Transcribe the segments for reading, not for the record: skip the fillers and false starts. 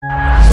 Krishna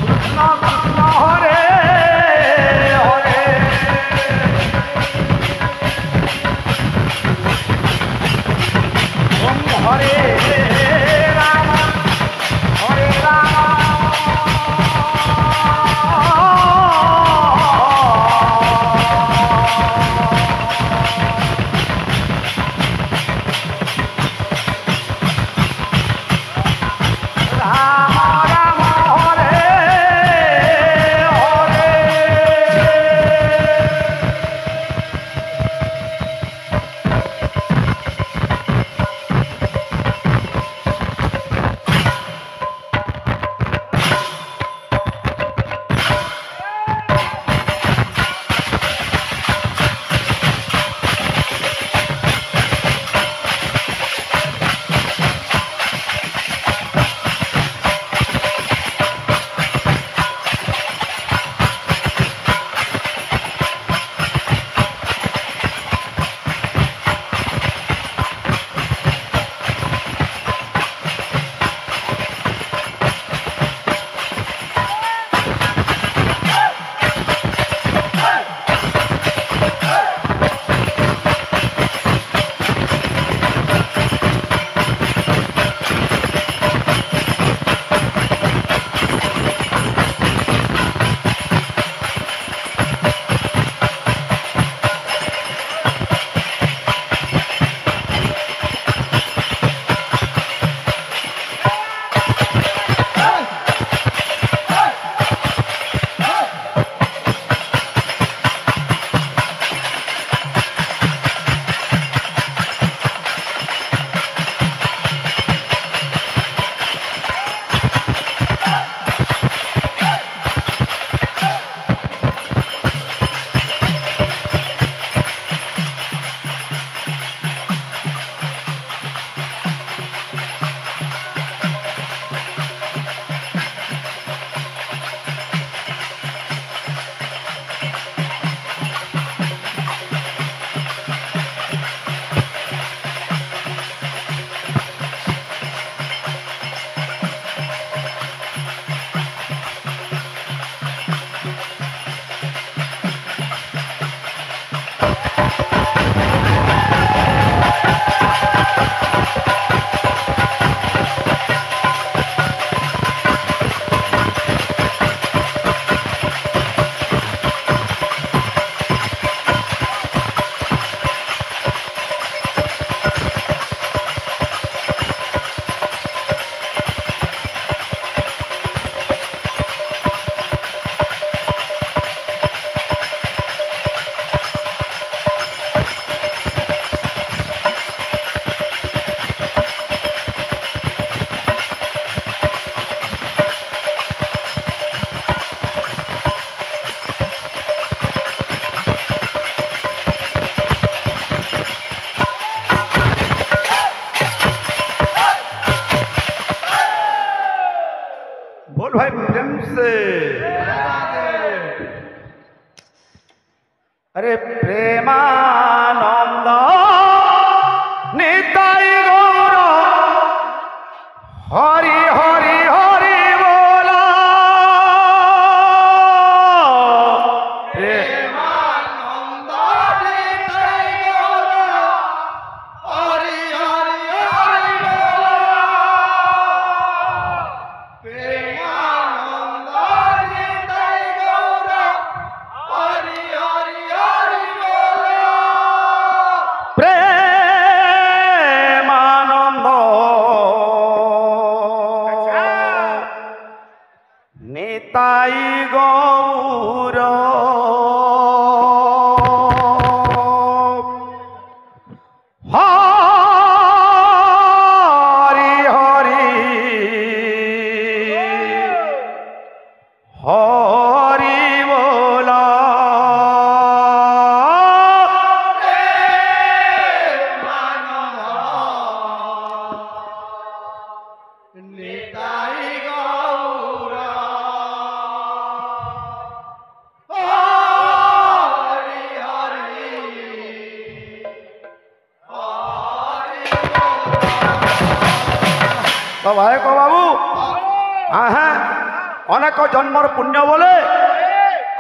Krishna Hare अरे प्रेमानंद निताई गौर हरि हरि हरि बोला प्रेमानंद निताई गौर हरि हरि हरि बोला प्रेमानंद निताई गौर हरि हरि हरि बोला प्रेमानंद निताई गौर हरि हरि हरि बोला निताई गौर हरि हरि तो भाई को बाबू हाँ हाँ अनेक जन्मर पुण्य बोले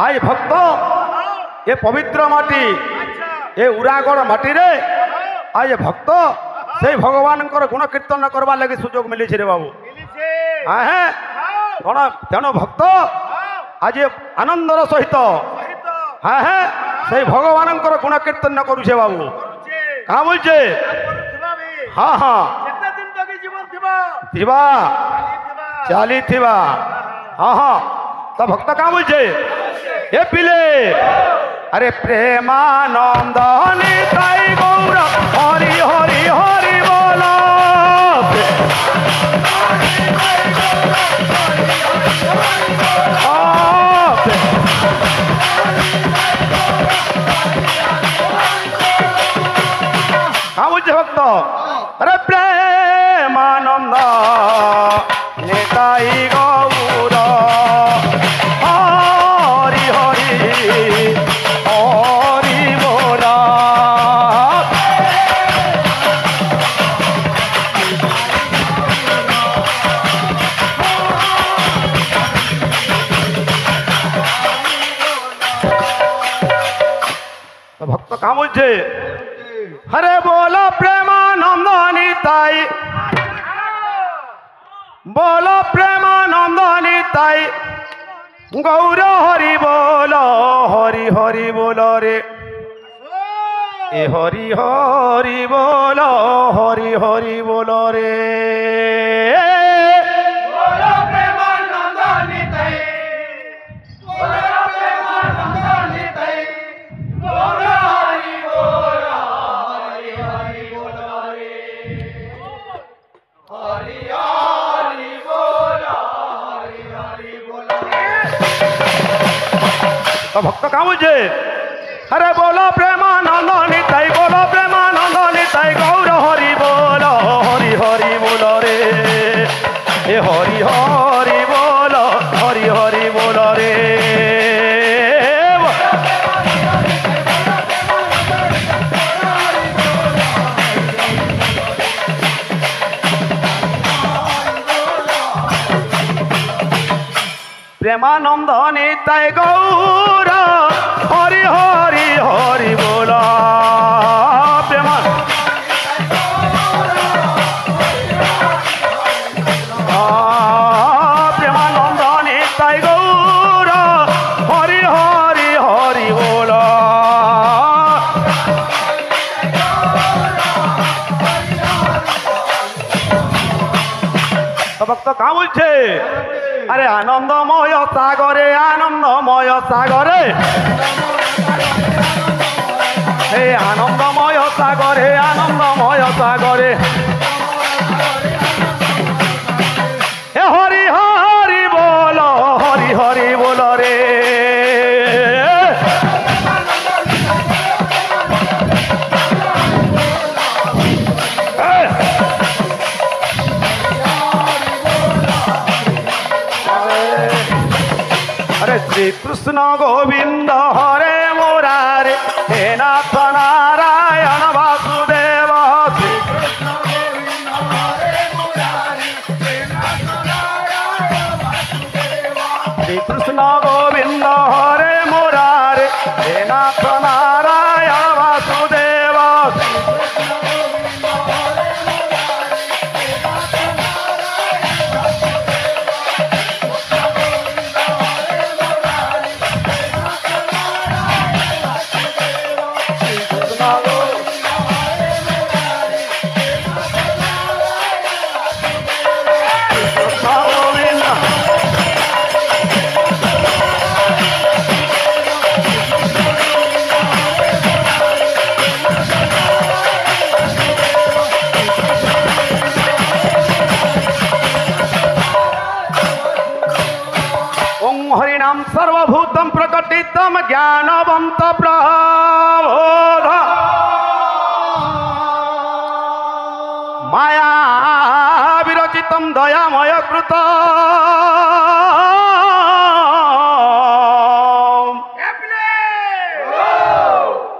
आई भक्त ये पवित्र माटी ये उरागड़ माटी रे आई भक्त से भगवान गुण कीर्तन करवा लगे सुजोग मिली रे बाबू हाँ हाँ तेणु भक्त आज आनंदर सहित हाँ हाँ से भगवान गुण कीर्तन करुचे बाबू कहाँ बोलचे हाँ हाँ थिबा चाली थिबा हाँ हाँ तो भक्त कहाँ बोलचे ये पिले अरे प्रेमानंद निताई गौर हरि हरि हरि बोला कहाँ बोलचे भक्त अरे प्रेमानंद निताई गौर हरि हरि हरि बोला तो भक्त कहाँ बोलছে हरे बोलो प्रेमानंद निताई बोलो प्रेमानंद निताई गौर हरि बोलो हरि हरि बोलो रे ए हरि हरि बोलो हरि हरि बोलो रे बोलो प्रेमानंद निताई बोलो प्रेमानंद निताई गौर हरि बोलो हरि हरि बोलो रे हरि हरि बोलो हरि हरि बोलो तो भक्त कहाँ बोलছে अरे बोलो प्रेमानंद निताई बोलो प्रेमानंद निताई गौर हरि बोलो हरि हरि बोलो रे ए हरि हरि बोलो हरि हरि बोलो रे प्रेमानंद निताई गौर हरि हरि हरि बोला प्रेमा प्रेमानंद निताई गौर हरि हरि हरि बोला तो भक्त कहाँ बोलছে अरे आनंदमय सागरे आनंदमय सागरे हे आनंदमय सागरे आनंदमय सागरे हे हरि हरि बोलो हरि हरि बोलो रे अरे श्री কৃষ্ণ গোবিন্দ হরে মুরারে হে নাথ নারায়ণ বাসুদেব কৃষ্ণ গোবিন্দ হরে মুরারি হে নাথ নারায়ণ বাসুদেব শ্রী কৃষ্ণ গোবিন্দ হরে মুরারে হে নাথ নারায়ণ বাসুদেব কৃষ্ণ গোবিন্দ হরে মুরারি হে নাথ নারায়ণ বাসুদেব কৃষ্ণ গোবিন্দ হরে মুরারি হে নাথ নারায়ণ বাসুদেব কৃষ্ণ গোবিন্দ হরে মুরারি হে নাথ নারায়ণ বাসুদেব গোবিন্দ ओं हरिनाम सर्वभूतम प्रकटितम ज्ञानवंत प्रबोध माया विरचितम दयामय कृत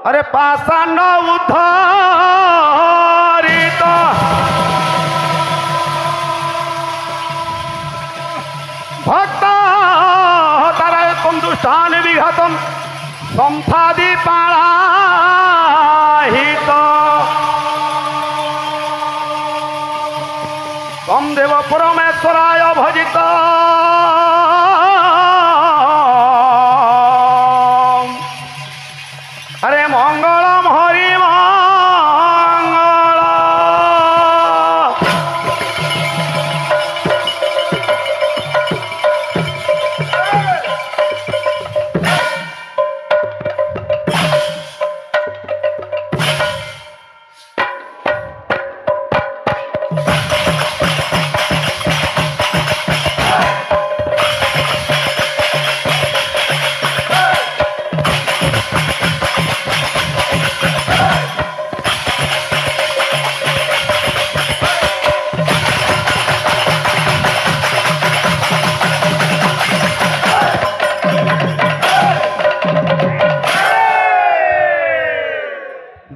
अरे पाषाण उद्धरित भक्त दुष्टान विघातम संथादि पाहित तम देव परमेश्वराय भजित अरे मंगलम हरि मंगल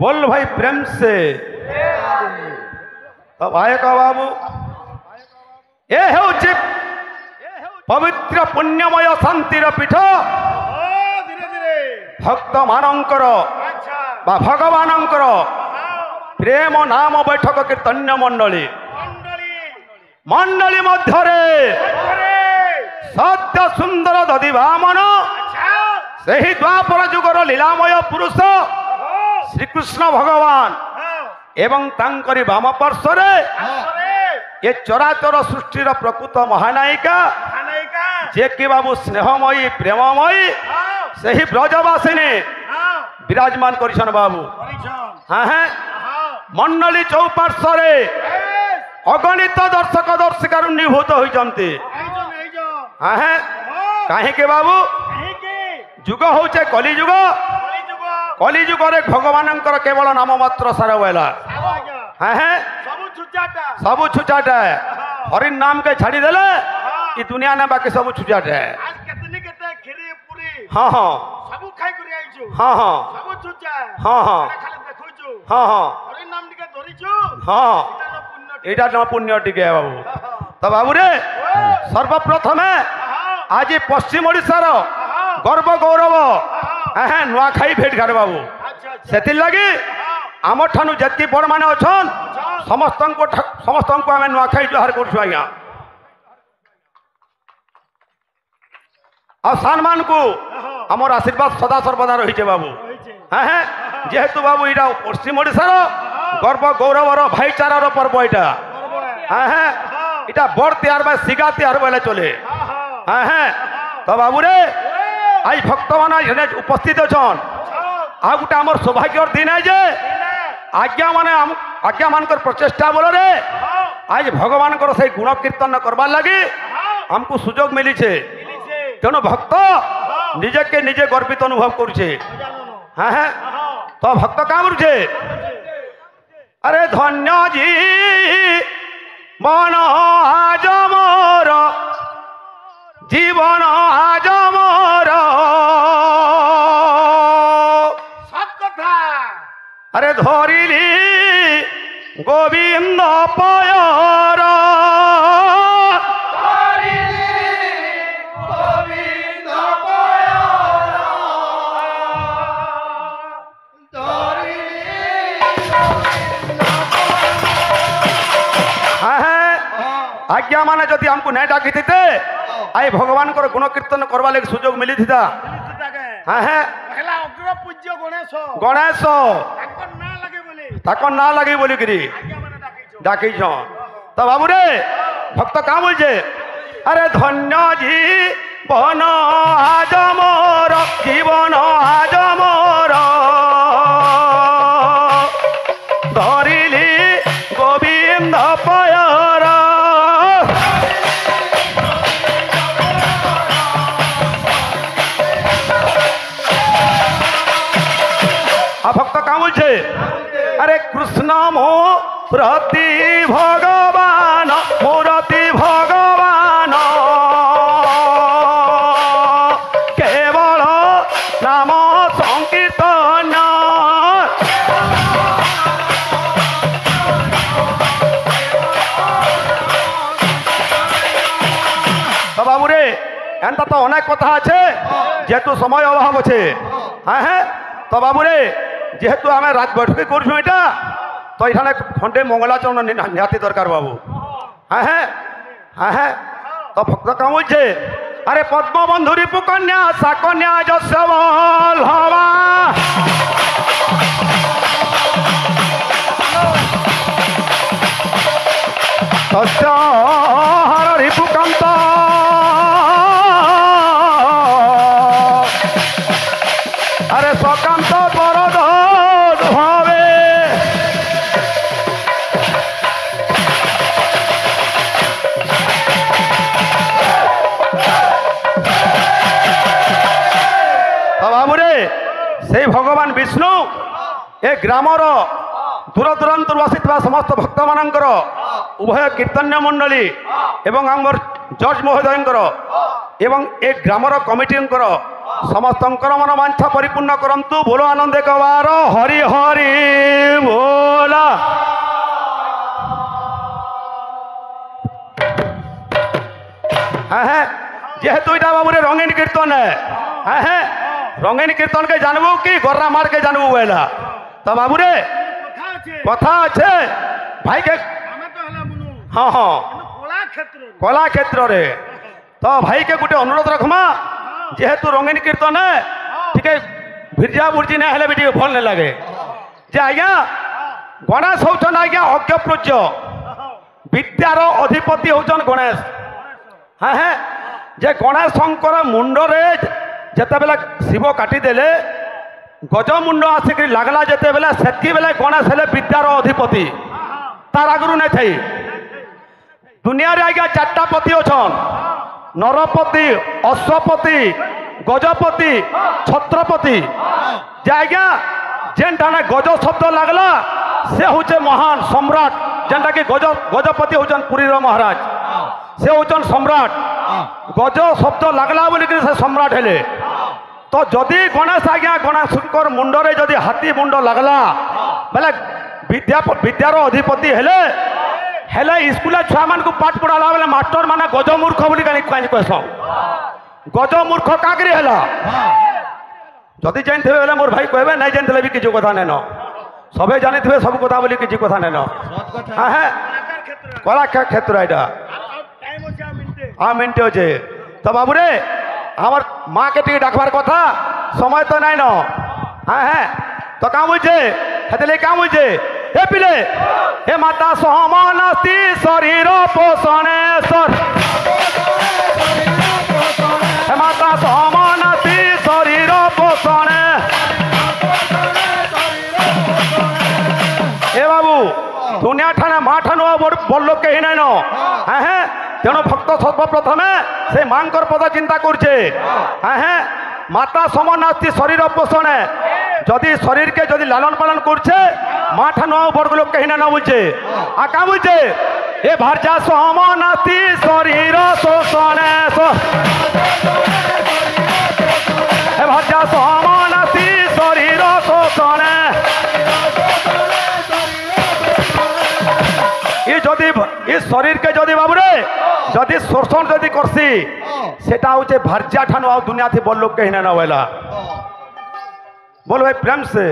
बोल भाई प्रेम से अब आए का बाबू ये है पवित्र पुण्यमय शांतिर पीठ भक्त मानकर बा भगवानंकर प्रेम नाम बैठक कीर्तन्य मंडली मंडली मध्यरे सत्य सुंदर दधि वामन से ही द्वापर जुगर लीलामय पुरुष श्रीकृष्ण भगवान एवं तांकरी वाम पार्श्वरे ये चराचर सृष्टिर प्रकृत महानायिका जे कि बाबू स्नेहमयी प्रेममयी से ही ब्रजवासिनी विराजमान करिछन बाबू हाँ है मंडली चौपार्श्वरे अगणित दर्शक दर्शिका निभूत होइचंती हाँ है काहे के बाबू जुग होचे कली जुग कली जुगरे भगवान केवल नाम मात्र सारा वेला है सब छुचाटा है हरिन नाम के छाड़ी देले ई दुनिया ने बाकी सब छुचाटा है हाँ हाँ हाँ हाँ हाँ हाँ हाँ हाँ हाँ एटा न पुण्य टिके बाबू तो बाबू रे सर्वप्रथम आज पश्चिम ओडिशार गर्व गौरव नुआखाई भेट घाट बाबू से लगी आम ठानु जी बड़ मैंने अच्छन समस्त आम नुआखाई जुहार कर सान मान को आमर आशीर्वाद सदा सर्वदा रही बाबू हाँ जेहेतु बाबू यहाँ पश्चिम ओडिशार गर्व गौरवर भाईचारार पर्व यहाँ हाँ इटा बड़ त्यार बा सिगा त्यार बोले चले हाँ तो बाबू रे आज भक्त मान उपस्थित अच्छन आ गोटे आम सौभाग्य दिन है जे आज्ञा माने आज्ञा मान प्रचेषा बोल रे आज भगवान से गुण कीर्तन करवार लगी हमको सुजोग मिली तेणु भक्त निजे के निजे गर्वित अनुभव करुचे हाँ हाँ तो भक्त क्या करुचे अरे धन्य जी मन आज मोर जीवन आज मोर আরে ধরিলি গোবিন্দ পয়র গোবিন্দ পয়র হ্যাঁ আজ্ঞা মানে যদি আমকু নাই ডাকি দিতে আই ভগবানଙ୍କର গুণ কীর্তন করবা লাগি সুযোগ মিলি থিতা হ্যাঁ হ্যাঁ পহলা অগ্র পূজ্য গণেশ গণেশ তাকর না লাগে বলে তাকর না লাগি বলিকিরি আজ্ঞা মানে ডাকিছো ডাকিছ তো বাবু রে ভক্ত কা বলছে আরে ধন্য জীবন আজ মোর জীবন আজ মোর ধরিলি গোবিন্দ পয়র ভক্ত কা বলছে আরে কৃষ্ণ মূরতি ভগবান মূরতি ভগবান কেবল নাম সংকীর্তন তো বাবু রে এনতা তো অনেক কথা আছে যেহেতু সময় অভাব আছে হ্যাঁ হ্যাঁ তো বাবু রে যেহেতু আমি রাত বৈঠকে করছু এটা তো এখানে খন্ডে মঙ্গলাচরণ নিহাতি দরকার বাবু হ্যাঁ হ্যাঁ হ্যাঁ হ্যাঁ তো ভক্ত কাম বলছে আরে পদ্মবন্ধু রিপু কন্যা সাকন্যা যশবল হবা তস্য হর রিপুকান্ত আরে সকান্ত বরদ হবে বাবুরে সেই ভগবান বিষ্ণু এ গ্রামর দূর দূরান্তর আসিଥିବା ସମସ୍ତ ଭକ୍ତମାନଙ୍କର ଉଭୟ କୀର୍ତ୍ତନ୍ୟ ମଣ୍ଡଳୀ ଏବଂ ଆମର ଜଜ୍ ମହୋଦୟଙ୍କର ଏବଂ ଏ ଗ୍ରାମର କମିଟିଙ୍କର ସମସ୍ତଙ୍କର ମନବାଞ୍ଛା ପରିପୂର୍ଣ୍ଣ କରନ୍ତୁ ବୋଲ ଆନନ୍ଦ କବାର ହରି ହରି ବୋଲ হ্যাঁ হ্যাঁ যেহেতু এটা বাবুরে রঙিন কীর্তন হ্যাঁ হ্যাঁ রঙিন কীর্তনকে জানবো কি গররা মারকে জানবো বলা তো বাবুরে কথা আছে কথা আছে ভাইকে আমি তো হলা বুনু হ্যাঁ হ্যাঁ কিন্তু কলা ক্ষেত্র কলা ক্ষেত্রে তো ভাইকে গোটে অনুরোধ রখমা যেহেতু রঙিন কীর্তন টিকে ভির্জা বুর্জি না হলে বি টিকে ভাল না লাগে যে আজ্ঞা গণেশ হচ্ছেন আজ্ঞা অজ্ঞপ্রজ্য বিদ্যার অধিপতি হচ্ছেন গণেশ হ্যাঁ হ্যাঁ যে গণেশঙ্কর মুন্ডরে যেতবেলে শিব কাটিদেলে গজমুন্ড আসিকি লাগলা যেতবেলে সেতকি বেলে গণেশ হলে বিদ্যার অধিপতি তার আগরু নাই থাই দুনিয়ারে আজ্ঞা চারটা পতি অছন নরপতি অশ্বপতি গজপতি ছত্রপতি যে আজ্ঞা যেনটানে গজ শব্দ লাগলা সে হচ্ছে মহান সম্রাট যেনটা কি গজপতি হচ্ছেন পুরীর মহারাজ সে হচ্ছেন সম্রাট গজ শব্দ লাগলা বলি সে সম্রাট হেলে তো যদি গণেশ আজ্ঞা গণেশঙ্কর মুন্ডরে যদি হাতী মুন্ড লাগলা বেলে বিদ্যার অধিপতি হেলে হেলে স্কুলে ছুয়া মানুষ পাঠ পড়ালা বেলে মাস্টর মানে গজমূর্খ বলি কহসন গজমূর্খ কাকরি হেলা যদি জানিথিবে বেলে মোর ভাই কহবে নাই জানিলে বি কিছু কথা নেন সবে জানিথিবে সব কথা বলি কিছু কথা নেন হ্যাঁ হ্যাঁ কলাকার ক্ষেত্র কলা ক্ষেত্র এটা টাইম আছে মিনিটে মিনিটে আছে তো বাবুরে আমার মাকে টিকে ডাকবার কথা সময় তো নাই ন হ্যাঁ হ্যাঁ তো কাম বলছে হেতলে কাম বলছে হে পিলে হে মাতা সমানাস্তি শরীর পোষণেশ্বর হে মাতা সমানাস্তি শরীর পোষণে এ বাবু দুনিয়া ঠানে মা ঠানু বড় লোক কেহি নাই ন হ্যাঁ হ্যাঁ তেণু ভক্ত সর্বপ্রথমে সেই মাঙ্কর পদ চিন্তা করছে হ্যাঁ হ্যাঁ মাতা সমনাস্তি শরীর পোষণে যদি শরীরকে যদি লালন পালন করছে মা ঠানু বড় লোক কেহি না বলছে আর কা বলছে এ ভার্যা সমনাস্তি শরীর শোষণে এ ভার্যা সমনাস্তি শরীর শোষণে যদি ই শরীরকে যদি বাবুরে যদি শোষণ যদি করছি সেটা হচ্ছে ভার্যা ঠানু আর দুনিয়াতে বললো কেহিনা না বলা বল ভাই প্রেম সে